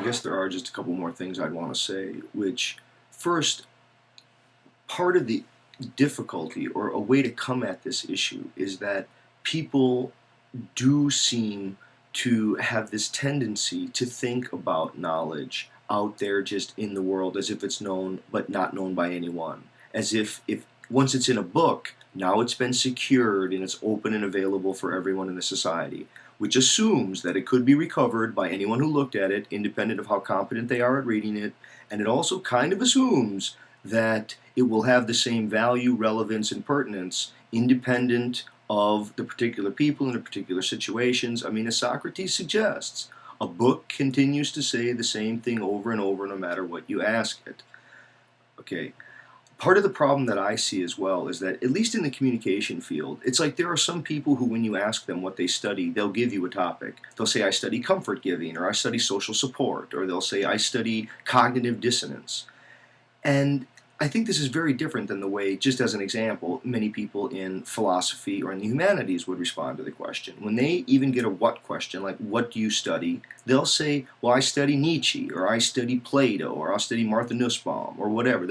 guess there are just a couple more things I'd want to say, which first, part of the difficulty or a way to come at this issue is that people do seem to have this tendency to think about knowledge out there just in the world as if it's known but not known by anyone. As if once it's in a book, now it's been secured and it's open and available for everyone in the society, which assumes that it could be recovered by anyone who looked at it, independent of how competent they are at reading it, and it also kind of assumes that it will have the same value, relevance, and pertinence independent of the particular people in the particular situations. I mean, as Socrates suggests, a book continues to say the same thing over and over no matter what you ask it. Okay. Part of the problem that I see as well is that, at least in the communication field, it's like there are some people who, when you ask them what they study, they'll give you a topic. They'll say, I study comfort giving, or I study social support, or they'll say, I study cognitive dissonance. And I think this is very different than the way, just as an example, many people in philosophy or in the humanities would respond to the question. When they even get a what question, like what do you study, they'll say, well, I study Nietzsche, or I study Plato, or I'll study Martha Nussbaum, or whatever.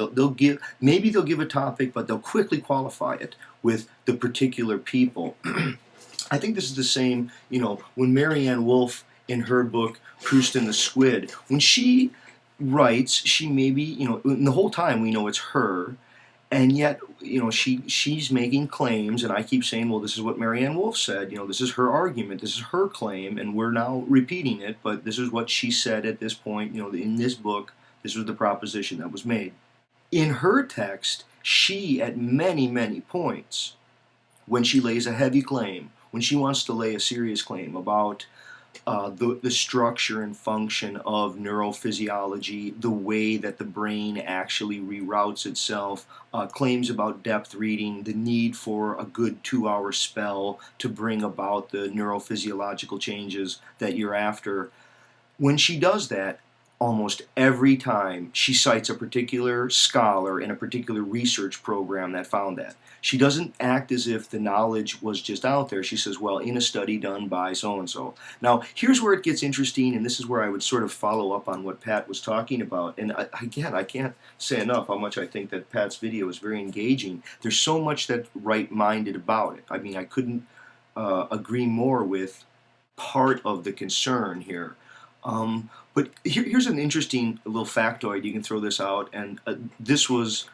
Maybe they'll give a topic, but they'll quickly qualify it with the particular people. I think this is the same, when Marianne Wolf in her book, Proust and the Squid, when she writes, she maybe, and the whole time we know it's her, and yet, she's making claims, and I keep saying, well, this is what Marianne Wolf said, this is her argument, this is her claim, and we're now repeating it, but this is what she said at this point, in this book, this was the proposition that was made. In her text, she, at many, many points, when she lays a heavy claim, when she wants to lay a serious claim about the structure and function of neurophysiology, the way that the brain actually reroutes itself, claims about depth reading, the need for a good 2-hour spell to bring about the neurophysiological changes that you're after. When she does that, almost every time she cites a particular scholar in a particular research program that found that. She doesn't act as if the knowledge was just out there. She says, well, in a study done by so-and-so. Now, here's where it gets interesting, and this is where I would sort of follow up on what Pat was talking about. And again, I can't say enough how much I think that Pat's video is very engaging. There's so much that's right-minded about it. I mean, I couldn't agree more with part of the concern here. But here's an interesting little factoid. You can throw this out, and this was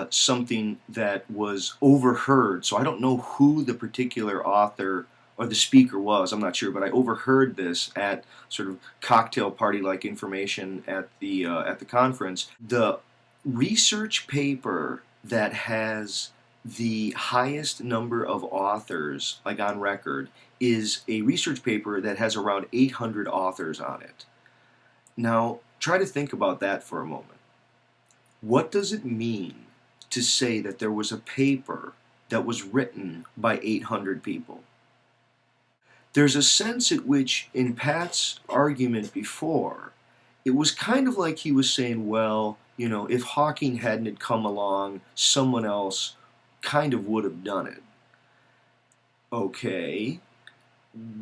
something that was overheard. So I don't know who the particular author or the speaker was. I'm not sure, but I overheard this at sort of cocktail party-like information at the conference. The research paper that has the highest number of authors, like on record, is a research paper that has around 800 authors on it. Now, try to think about that for a moment. What does it mean to say that there was a paper that was written by 800 people? There's a sense at which, in Pat's argument before, it was kind of like he was saying, well, if Hawking hadn't come along, someone else kind of would have done it. Okay.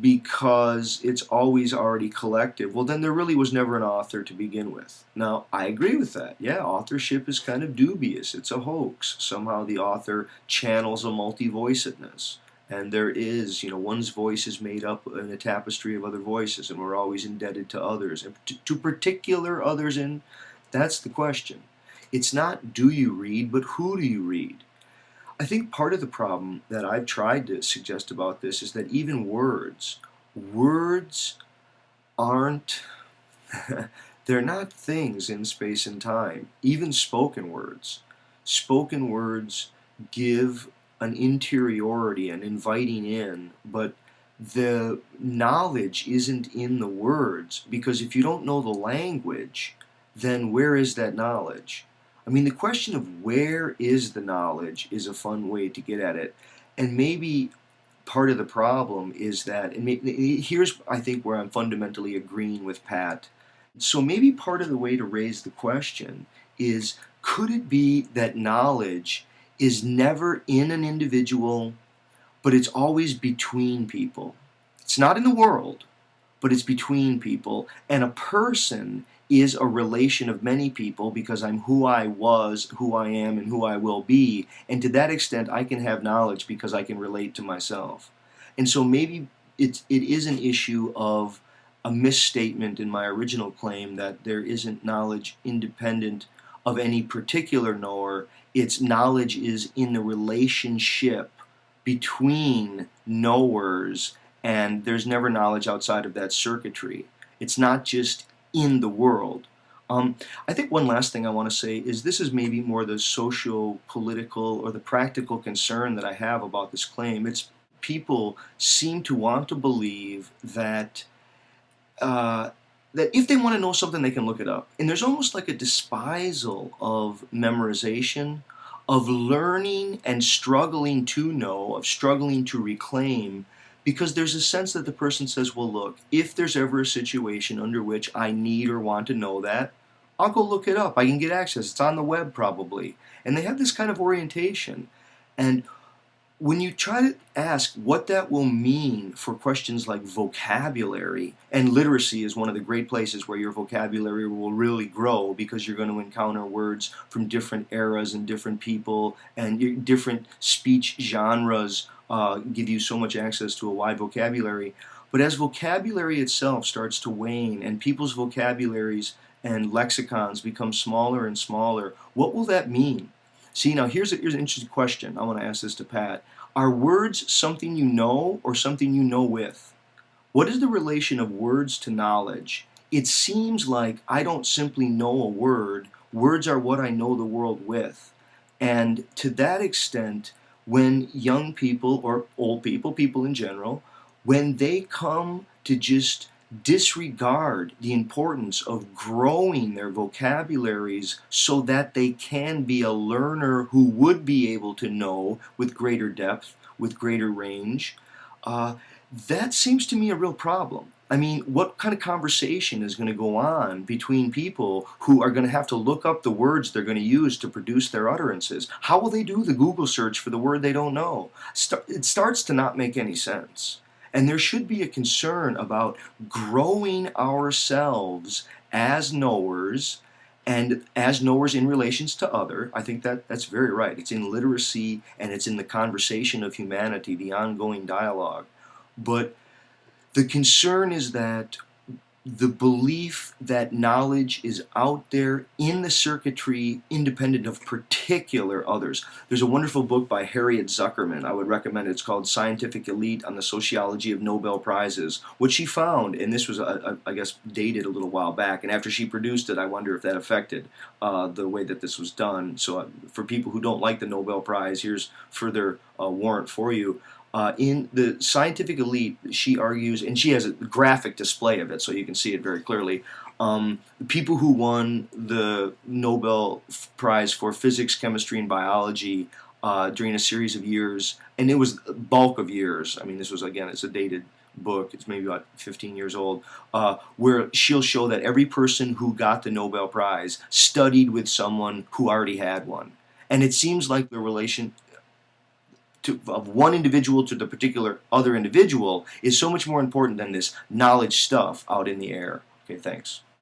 Because it's always already collective, well, then there really was never an author to begin with. Now, I agree with that. Yeah, authorship is kind of dubious. It's a hoax. Somehow the author channels a multi-voicedness. And there is, one's voice is made up in a tapestry of other voices, and we're always indebted to others, and to particular others, and that's the question. It's not do you read, but who do you read? I think part of the problem that I've tried to suggest about this is that even words aren't, they're not things in space and time. Even spoken words give an interiority, an inviting in, but the knowledge isn't in the words, because if you don't know the language, then where is that knowledge? I mean, the question of where is the knowledge is a fun way to get at it. And maybe part of the problem is that, and here's, I think, where I'm fundamentally agreeing with Pat. So maybe part of the way to raise the question is, could it be that knowledge is never in an individual, but it's always between people? It's not in the world, but it's between people. And a person is a relation of many people because I'm who I was, who I am, and who I will be. And to that extent, I can have knowledge because I can relate to myself. And so maybe it is an issue of a misstatement in my original claim that there isn't knowledge independent of any particular knower. Its knowledge is in the relationship between knowers, and there's never knowledge outside of that circuitry. It's not just in the world. I think one last thing I want to say is this is maybe more the socio-political or the practical concern that I have about this claim. It's people seem to want to believe that that if they want to know something, they can look it up. And there's almost like a despisal of memorization, of learning and struggling to know, of struggling to reclaim, because there's a sense that the person says, well, look, if there's ever a situation under which I need or want to know that, I'll go look it up. I can get access. It's on the web probably. And they have this kind of orientation. And when you try to ask what that will mean for questions like vocabulary, and literacy is one of the great places where your vocabulary will really grow because you're going to encounter words from different eras and different people, and different speech genres give you so much access to a wide vocabulary. But as vocabulary itself starts to wane and people's vocabularies and lexicons become smaller and smaller, what will that mean? See, now here's an interesting question. I want to ask this to Pat. Are words something you know or something you know with? What is the relation of words to knowledge? It seems like I don't simply know a word. Words are what I know the world with. And to that extent, when young people or old people, people in general, when they come to just disregard the importance of growing their vocabularies so that they can be a learner who would be able to know with greater depth, with greater range, that seems to me a real problem. I mean, what kind of conversation is going to go on between people who are going to have to look up the words they're going to use to produce their utterances? How will they do the Google search for the word they don't know? It starts to not make any sense. And there should be a concern about growing ourselves as knowers, and as knowers in relations to other. I think that's very right. It's in literacy and it's in the conversation of humanity, the ongoing dialogue. But the concern is that the belief that knowledge is out there in the circuitry independent of particular others. There's a wonderful book by Harriet Zuckerman I would recommend. It's called Scientific Elite on the Sociology of Nobel Prizes. What she found, and this was, I guess, dated a little while back, and after she produced it, I wonder if that affected the way that this was done. So for people who don't like the Nobel Prize, here's further warrant for you. In the Scientific Elite, she argues, and she has a graphic display of it so you can see it very clearly, the people who won the Nobel Prize for Physics, Chemistry, and Biology during a series of years, and it was a bulk of years. I mean, this was, again, it's a dated book. It's maybe about 15 years old, where she'll show that every person who got the Nobel Prize studied with someone who already had one. And it seems like the relation of one individual to the particular other individual is so much more important than this knowledge stuff out in the air. Okay, thanks.